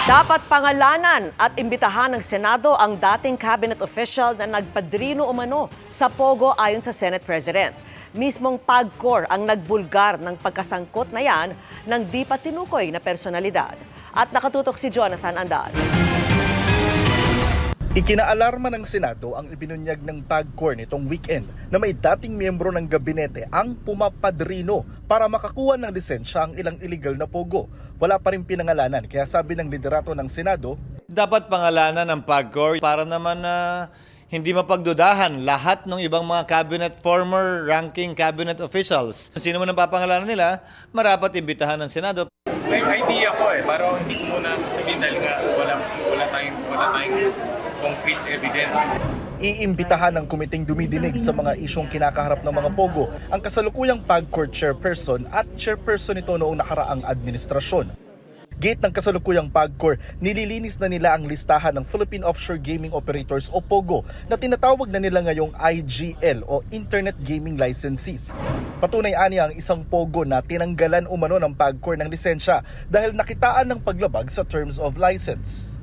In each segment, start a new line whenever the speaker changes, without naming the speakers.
Dapat pangalanan at imbitahan ng Senado ang dating cabinet official na nagpadrino umano sa Pogo ayon sa Senate President. Mismong PAGCOR ang nagbulgar ng pagkasangkot na yan ng di pa tinukoy na personalidad. At nakatutok si Jonathan Andal.
Ikinaalarma ng Senado ang ibinunyag ng PAGCOR nitong weekend na may dating miyembro ng gabinete ang pumapadrino para makakuha ng lisensya ang ilang illegal na pogo. Wala pa rin pinangalanan kaya sabi ng liderato ng Senado,
dapat pangalanan ng PAGCOR para naman hindi mapagdudahan lahat ng ibang mga former ranking cabinet officials. Sino man ang papangalanan nila, marapat imbitahan ng Senado.
May idea ko pero hindi ko muna sasabihin dahil nga wala tayong concrete evidence.
Iimbitahan ng komiteng dumidinig sa mga isyong kinakaharap ng mga pogo ang kasalukuyang PAGCOR chairperson at chairperson nito noong nakaraang administrasyon. Gate ng kasalukuyang PAGCOR, nililinis na nila ang listahan ng Philippine Offshore Gaming Operators o POGO na tinatawag na nila ngayong IGL o Internet Gaming Licensees. Patunay ani ang isang POGO na tinanggalan umano ng PAGCOR ng lisensya dahil nakitaan ng paglabag sa terms of license.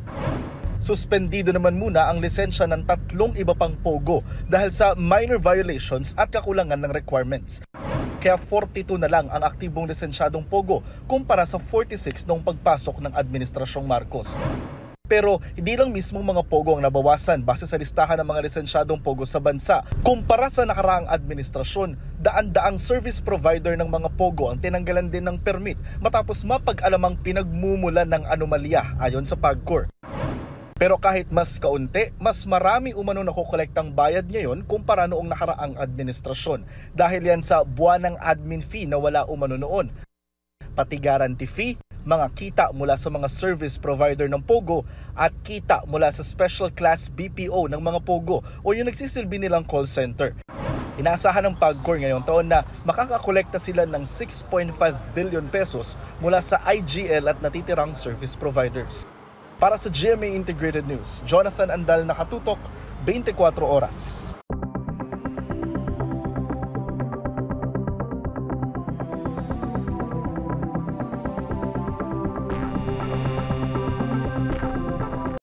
Suspendido naman muna ang lisensya ng 3 iba pang POGO dahil sa minor violations at kakulangan ng requirements. Kaya 42 na lang ang aktibong lisensyadong POGO kumpara sa 46 noong pagpasok ng Administrasyong Marcos. Pero hindi lang mismong mga POGO ang nabawasan base sa listahan ng mga lisensyadong POGO sa bansa. Kumpara sa nakaraang administrasyon, daan-daang service provider ng mga POGO ang tinanggalan din ng permit matapos mapag-alamang pinagmumulan ng anomalya ayon sa PAGCOR. Pero kahit mas kaunti, mas marami umano nakokolektang bayad ngayon kumpara noong nakaraang administrasyon dahil yan sa buwanang admin fee na wala umano noon. Pati guarantee fee, mga kita mula sa mga service provider ng POGO at kita mula sa special class BPO ng mga POGO o yung nagsisilbi nilang call center. Inaasahan ng PAGCOR ngayong taon na makakakolekta sila ng 6.5 billion pesos mula sa IGL at natitirang service providers. Para sa GMA Integrated News, Jonathan Andal, nakatutok, 24 oras.